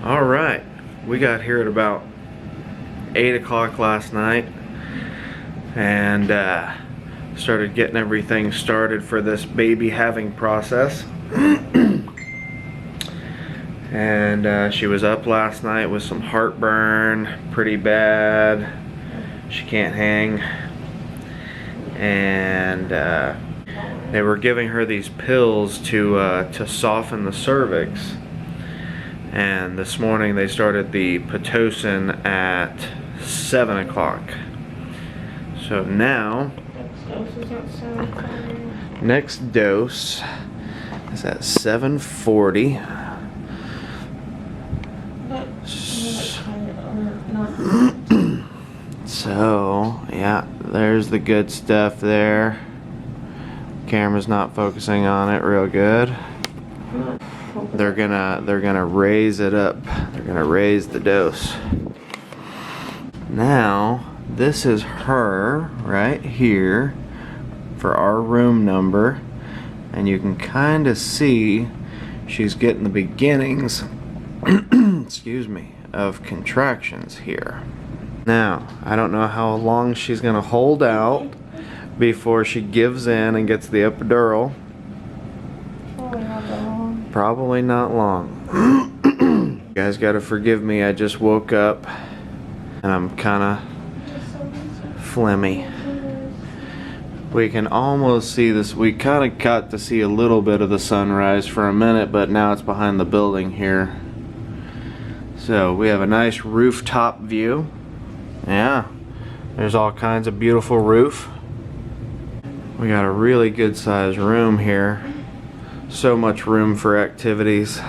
All right, we got here at about 8 o'clock last night and started getting everything started for this baby having process. And she was up last night with some heartburn, pretty bad. She can't hang. And they were giving her these pills to soften the cervix. And this morning they started the Pitocin at 7 o'clock. So now, next dose is at 7:40. So, yeah, there's the good stuff there. Camera's not focusing on it real good. They're gonna raise it up. They're gonna raise the dose. Now, this is her right here for our room number, and you can kind of see she's getting the beginnings excuse me, of contractions here. Now, I don't know how long she's gonna hold out before she gives in and gets the epidural. Probably not long. You guys gotta forgive me, I just woke up and I'm kinda phlegmy. We can almost see this. We kinda got to see a little bit of the sunrise for a minute, but now it's behind the building here. So we have a nice rooftop view. Yeah, there's all kinds of beautiful roof. We got a really good sized room here. So much room for activities.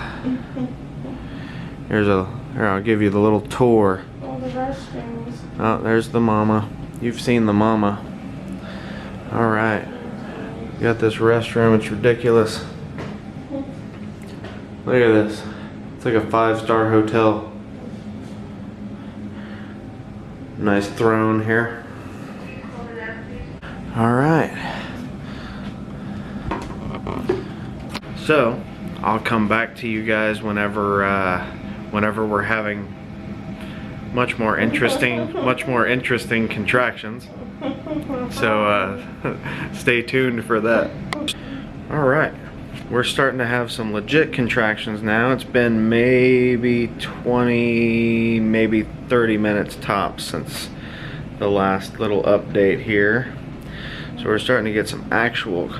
Here, I'll give you the little tour. All the restrooms. Oh, there's the mama. You've seen the mama. All right. You got this restroom, it's ridiculous. Look at this. It's like a 5-star hotel. Nice throne here. All right. So, I'll come back to you guys whenever we're having much more interesting contractions. So stay tuned for that. All right, we're starting to have some legit contractions now. It's been maybe 20, maybe 30 minutes tops since the last little update here. So we're starting to get some actual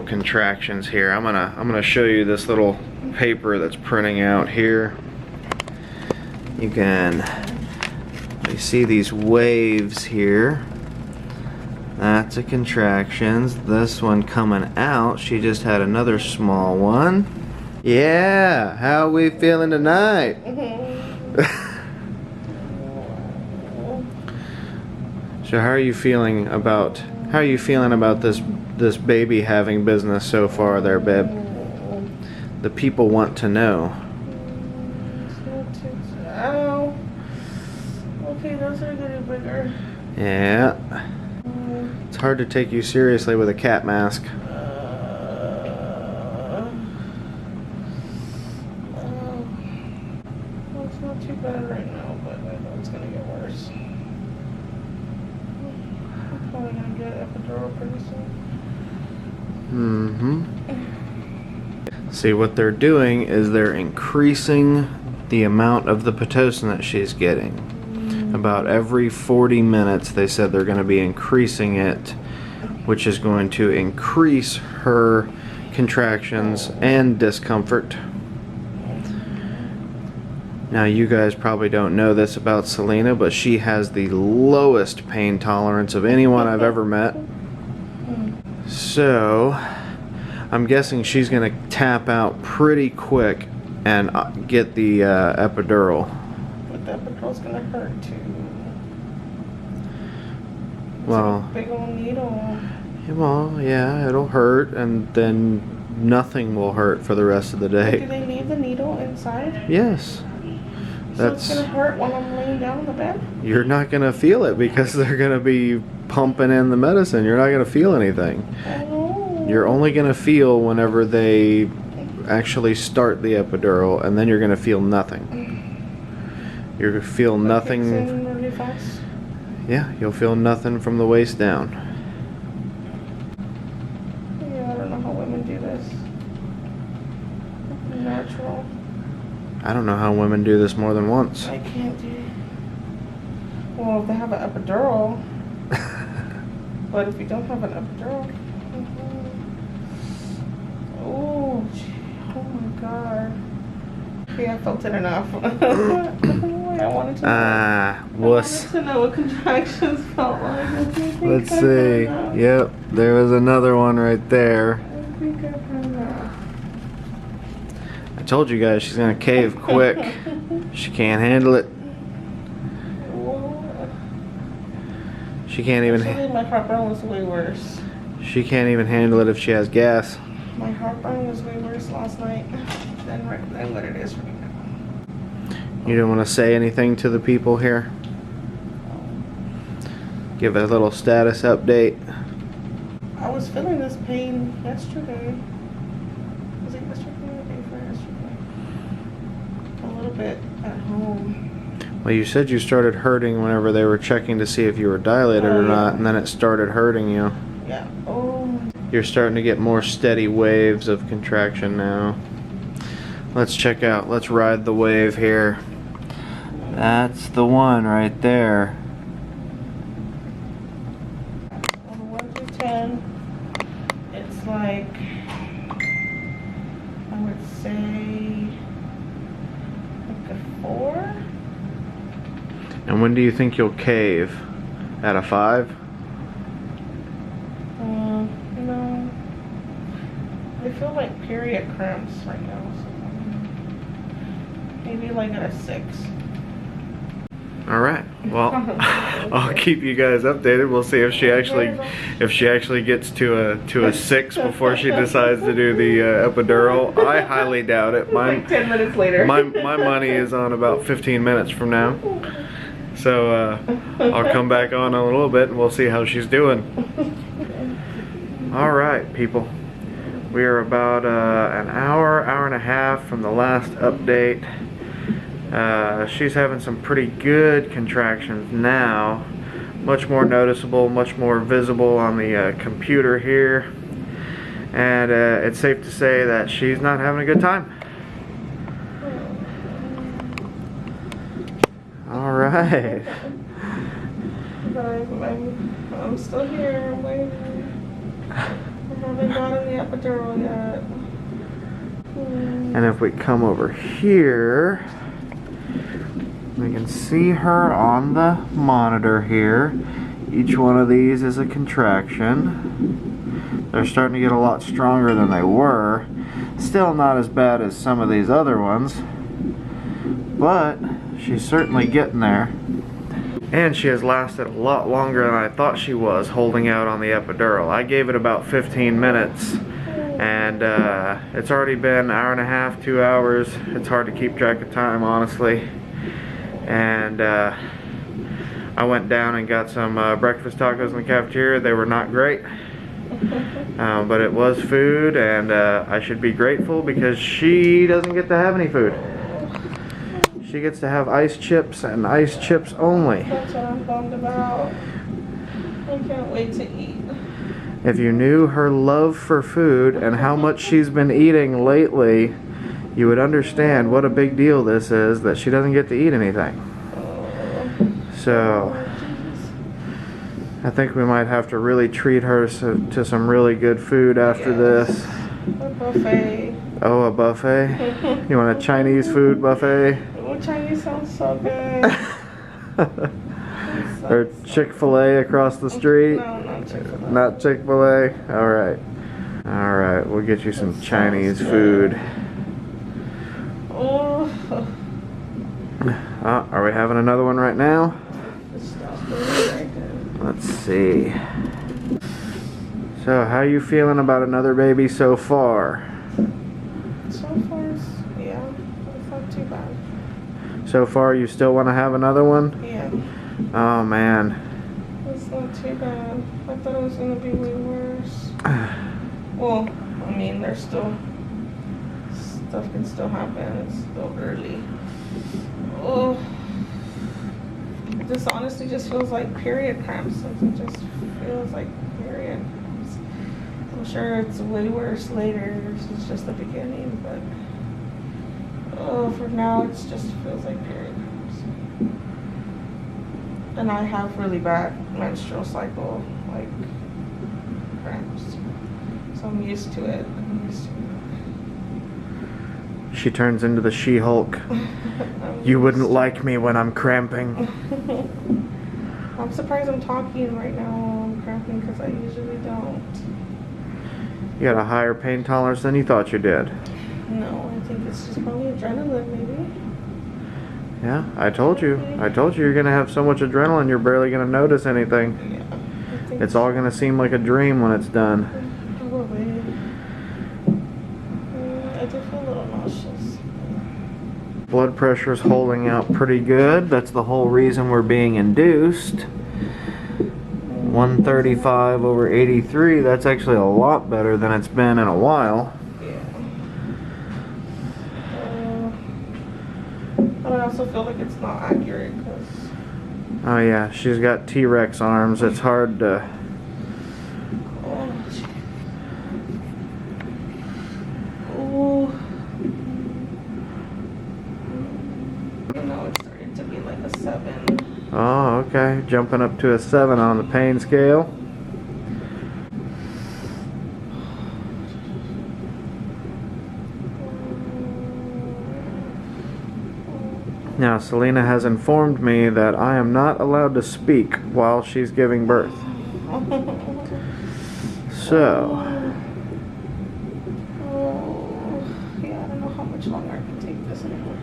contractions here. I'm gonna show you this little paper that's printing out here. You see these waves here. That's a contractions. This one coming out, she just had another small one. Yeah, how are we feeling tonight? So how are you feeling about this baby having business so far there, babe? The people want to know. Oh. Okay, those are getting bigger. Yeah. It's hard to take you seriously with a cat mask. Well, it's not too bad right now, but I know it's gonna get worse. I'm probably gonna get epidural pretty soon. See, what they're doing is they're increasing the amount of the Pitocin that she's getting. About every 40 minutes they said they're going to be increasing it, which is going to increase her contractions and discomfort. Now, you guys probably don't know this about Selena, but she has the lowest pain tolerance of anyone I've ever met. So, I'm guessing she's going to tap out pretty quick and get the epidural. But the epidural's gonna hurt too. Well, like a big old needle. Well, yeah, it'll hurt, and then nothing will hurt for the rest of the day. Do they leave the needle inside? Yes. So it's gonna hurt when I'm laying down on the bed? You're not gonna feel it because they're gonna be pumping in the medicine. You're not gonna feel anything. Oh. You're only gonna feel whenever they actually start the epidural, and then you're gonna feel nothing. You're gonna feel nothing. Kicks in really fast. Yeah, you'll feel nothing from the waist down. Yeah, I don't know how women do this. Natural. I don't know how women do this more than once. I can't do it. Well, if they have an epidural. But if you don't have an epidural. Oh, my God. Okay, I felt it enough. I wanted to know. Wuss. I wanted to know what contractions felt like. Let's see. Yep, there was another one right there. I think I've had enough. I told you guys she's gonna cave quick. She can't handle it. She can't even. Actually, my heartburn was way worse. She can't even handle it if she has gas. My heartburn was way worse last night than what it is right now. You don't want to say anything to the people here? Give a little status update. I was feeling this pain yesterday. Was it yesterday or the day before yesterday? A little bit at home. Well, you said you started hurting whenever they were checking to see if you were dilated or not, and then it started hurting you. Yeah. Oh. You're starting to get more steady waves of contraction now. Let's check out. Let's ride the wave here. That's the one right there. On a 1 through 10, it's like, I would say, like a 4. And when do you think you'll cave? At a 5? No. I feel like period cramps right now. So maybe like at a 6. All right. Well, I'll keep you guys updated. We'll see if she actually gets to a 6 before she decides to do the epidural. I highly doubt it. Like 10 minutes later. My money is on about 15 minutes from now. So I'll come back on a little bit and we'll see how she's doing. All right, people. We are about an hour and a half from the last update. She's having some pretty good contractions now. Much more noticeable, much more visible on the computer here. And it's safe to say that she's not having a good time. All right. But I'm still here. I'm waiting. I haven't gotten the epidural yet. And if we come over here, we can see her on the monitor here. Each one of these is a contraction. They're starting to get a lot stronger than they were. Still not as bad as some of these other ones, but she's certainly getting there. And she has lasted a lot longer than I thought she was holding out on the epidural. I gave it about 15 minutes, and it's already been an hour and a half, 2 hours. It's hard to keep track of time, honestly. And I went down and got some breakfast tacos in the cafeteria. They were not great, but it was food, and I should be grateful because she doesn't get to have any food. She gets to have ice chips and ice chips only. That's what I'm bummed about. I can't wait to eat. If you knew her love for food and how much she's been eating lately, you would understand what a big deal this is that she doesn't get to eat anything. So I think we might have to really treat her to some really good food after this. A buffet. Oh, a buffet? You want a Chinese food buffet? Oh, Chinese sounds so good. Or Chick-fil-A across the street? No, not Chick-fil-A. Not Chick-fil-A? Alright. Alright, we'll get you some Chinese food. Oh. Are we having another one right now? Let's see. So, how you feeling about another baby so far? So far, yeah, it's not too bad. So far, you still want to have another one? Yeah, Oh, man. it's not too bad. I thought it was gonna be way worse. Well, I mean, there's still stuff can still happen. It's still early. Oh, this honestly just feels like period cramps. It just feels like period cramps. I'm sure it's way worse later. This is just the beginning, but for now, it just feels like period cramps. And I have really bad menstrual cycle, like cramps. So I'm used to it. She turns into the She-Hulk. You wouldn't like me when I'm cramping. I'm surprised I'm talking right now while I'm cramping because I usually don't. You got a higher pain tolerance than you thought you did. No, I think it's just probably adrenaline, maybe. Yeah, I told you. I told you you're going to have so much adrenaline you're barely going to notice anything. Yeah. I think It's all going to seem like a dream when it's done. probably. I do feel a little nauseous. Blood pressure's holding out pretty good. That's the whole reason we're being induced. 135 over 83. That's actually a lot better than it's been in a while. Yeah. But I also feel like it's not accurate because. Oh yeah, she's got T-Rex arms. It's hard to... Oh, okay. Jumping up to a 7 on the pain scale. Now, Selena has informed me that I am not allowed to speak while she's giving birth. So... yeah, I don't know how much longer I can take this anymore.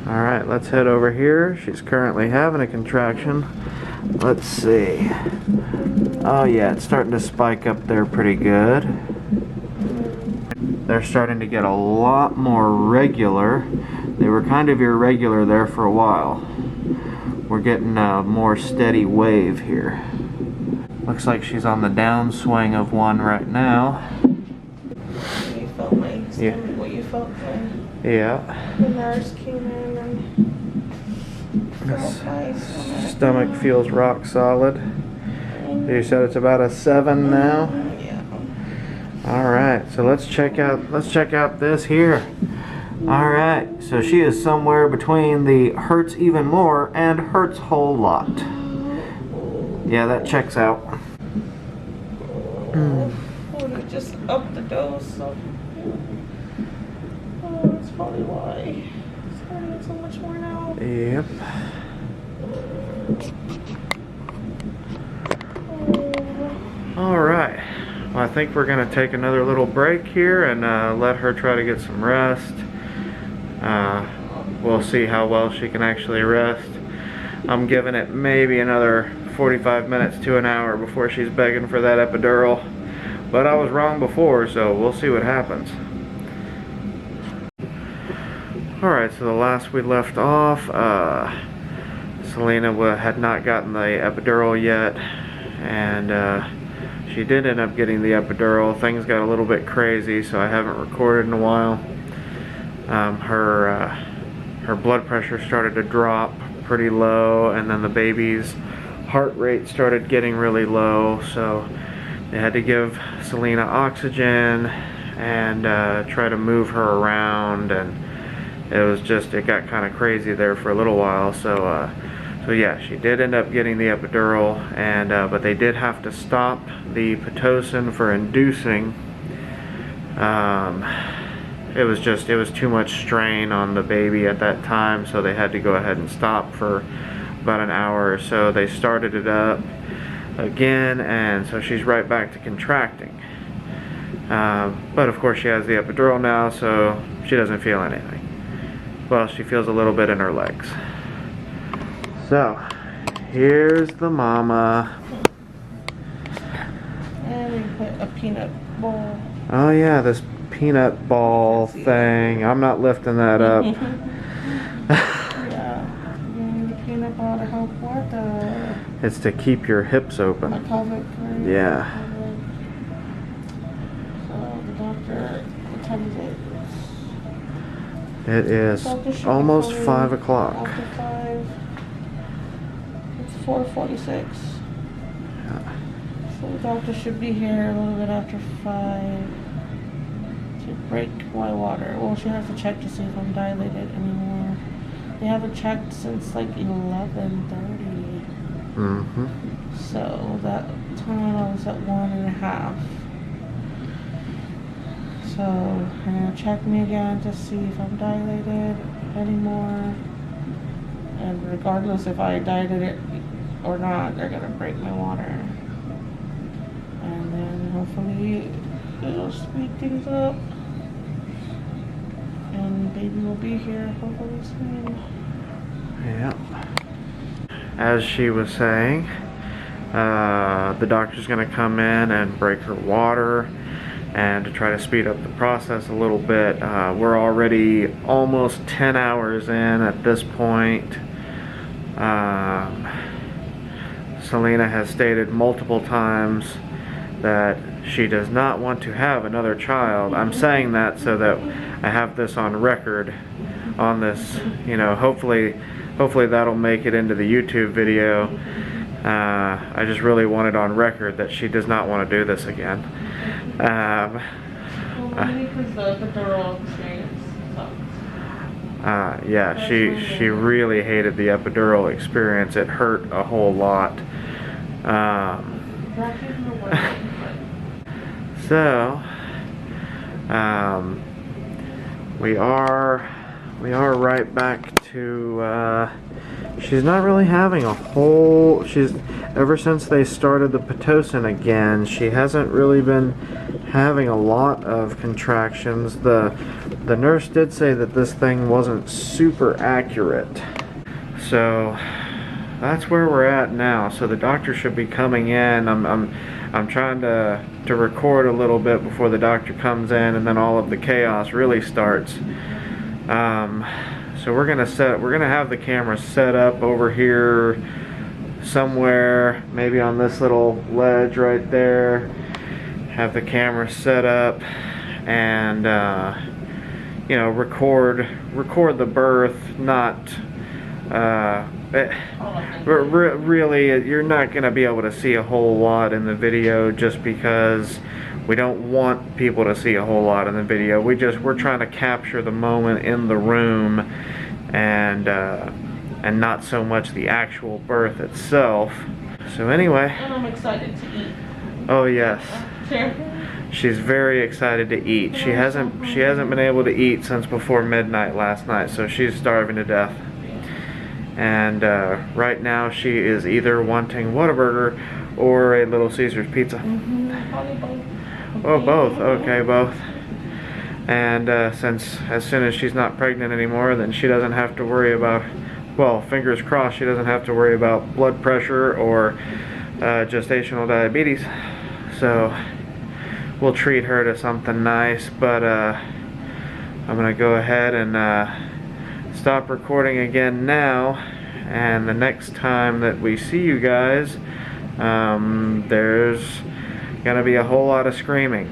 Alright, let's head over here. She's currently having a contraction. Let's see. Oh yeah, it's starting to spike up there pretty good. They're starting to get a lot more regular. They were kind of irregular there for a while. We're getting a more steady wave here. Looks like she's on the downswing of one right now. You felt my stomach, Yeah. what you felt when Yeah. the nurse came in and felt my Stomach feels rock solid. You said it's about a 7 now. Yeah. All right, so let's check out this here. All right, so she is somewhere between the hurts even more and hurts whole lot. Yeah, that checks out. Oh, they just upped the dose. So. Oh, that's probably why it's hurting so much more now. Yep. All right. Well, I think we're gonna take another little break here and let her try to get some rest. We'll see how well she can actually rest. I'm giving it maybe another 45 minutes to an hour before she's begging for that epidural. But I was wrong before, so we'll see what happens. Alright, so the last we left off, Selena had not gotten the epidural yet, and she did end up getting the epidural. Things got a little bit crazy, so I haven't recorded in a while. Her blood pressure started to drop pretty low, and then the baby's heart rate started getting really low, so they had to give Selena oxygen and try to move her around, and it got kind of crazy there for a little while. So yeah, she did end up getting the epidural, and but they did have to stop the Pitocin for inducing. It was too much strain on the baby at that time, so they had to go ahead and stop for about an hour or so. They started it up again, and so she's right back to contracting. But of course she has the epidural now, so she doesn't feel anything. Well, she feels a little bit in her legs. So, here's the mama. And we put a peanut bowl. Oh yeah, this peanut ball thing. I'm not lifting that up. Yeah. The peanut ball to help what? It's to keep your hips open. The pelvic, right? Yeah. So the doctor, what time is it? It is Doctor should be almost coming 5 o'clock. After 5. It's 4:46. Yeah. So the doctor should be here a little bit after 5 to break my water. Well, she'll have to check to see if I'm dilated anymore. They haven't checked since like 11:30. Mm-hmm. So that time I was at 1.5. So they're gonna check me again to see if I'm dilated anymore. And regardless if I dilated it or not, they're gonna break my water. And then hopefully it'll speed things up. And baby will be here hopefully soon. Yep. As she was saying, the doctor's gonna come in and break her water and to try to speed up the process a little bit. We're already almost 10 hours in at this point. Selena has stated multiple times that she does not want to have another child. I'm saying that so that I have this on record on this, you know, hopefully that'll make it into the YouTube video. I just really want it on record that she does not want to do this again. Well, maybe because the epidural experience sucks. Yeah, she really hated the epidural experience. It hurt a whole lot. So, we are right back to, she's not really having a whole, ever since they started the Pitocin again, she hasn't really been having a lot of contractions. The nurse did say that this thing wasn't super accurate. So, that's where we're at now. So the doctor should be coming in. I'm trying to record a little bit before the doctor comes in, and then all of the chaos really starts. So we're gonna have the camera set up over here somewhere, maybe on this little ledge right there. Have the camera set up and you know, record the birth, not really, you're not going to be able to see a whole lot in the video just because we don't want people to see a whole lot in the video. We're trying to capture the moment in the room and not so much the actual birth itself. So anyway. And I'm excited to eat. Oh yes. Sure. She's very excited to eat. She hasn't been able to eat since before midnight last night, so she's starving to death. And right now she is either wanting Whataburger or a Little Caesars pizza. Probably both. Oh, both. Okay, both. And since as soon as she's not pregnant anymore, then she doesn't have to worry about, well, fingers crossed, she doesn't have to worry about blood pressure or gestational diabetes. So we'll treat her to something nice, but I'm gonna go ahead and stop recording again now, and the next time that we see you guys, there's gonna be a whole lot of screaming.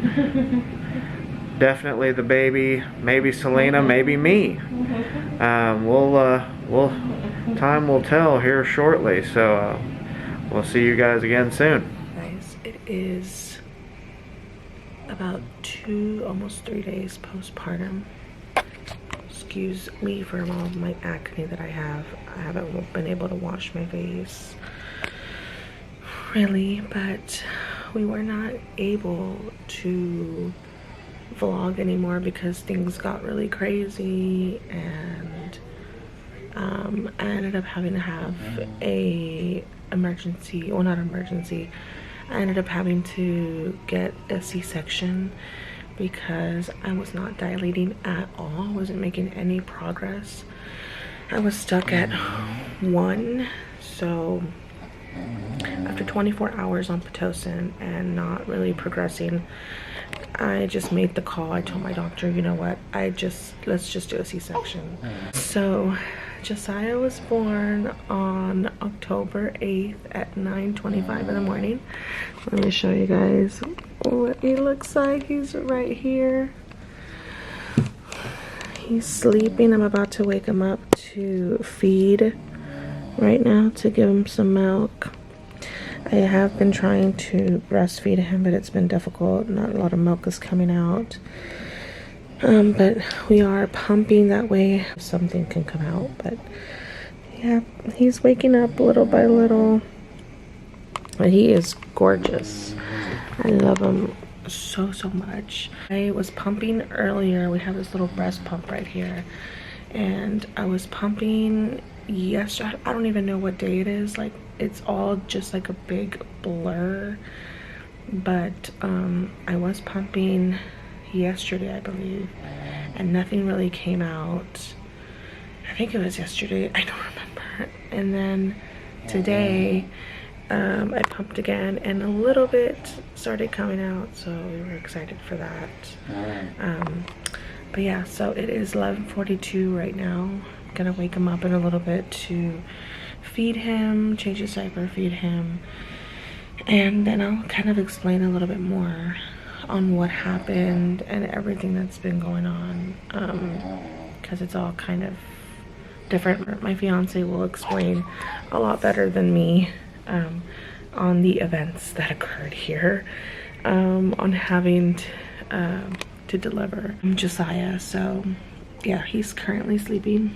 Definitely the baby, maybe Selena, maybe me. Time will tell here shortly, so we'll see you guys again soon. Guys, it is about 2, almost 3 days postpartum. Excuse me for all of my acne that I have. I haven't been able to wash my face really, but we were not able to vlog anymore because things got really crazy, and I ended up having to have a emergency, well, not emergency, I ended up having to get a C-section because I was not dilating at all. I wasn't making any progress. I was stuck at 1, so after 24 hours on Pitocin and not really progressing, I just made the call. I told my doctor, you know what, let's just do a C-section. So Josiah was born on October 8th at 9:25 in the morning. Let me show you guys what he looks like. He's right here. He's sleeping. I'm about to wake him up to feed right now to give him some milk. I have been trying to breastfeed him, but it's been difficult. Not a lot of milk is coming out. But we are pumping, that way something can come out. But yeah, he's waking up little by little. But he is gorgeous. I love him so much. I was pumping earlier. We have this little breast pump right here, and I was pumping yesterday. I don't even know what day it is. Like, it's all just like a big blur. But I was pumping yesterday, I believe, and nothing really came out. I think it was yesterday, I don't remember. And then today I pumped again, and a little bit started coming out, so we were excited for that. But yeah, so it is 11:42 right now. I'm gonna wake him up in a little bit to feed him, change his diaper, feed him, and then I'll kind of explain a little bit more on what happened and everything that's been going on, because it's all kind of different. My fiance will explain a lot better than me on the events that occurred here, on having to deliver Josiah. So yeah, he's currently sleeping.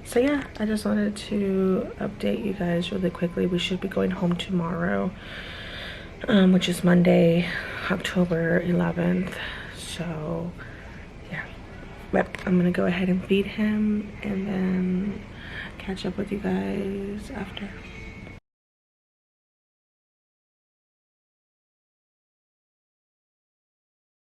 So yeah, I just wanted to update you guys really quickly. We should be going home tomorrow, which is Monday, October 11th. So yeah, but I'm gonna go ahead and feed him and then catch up with you guys after.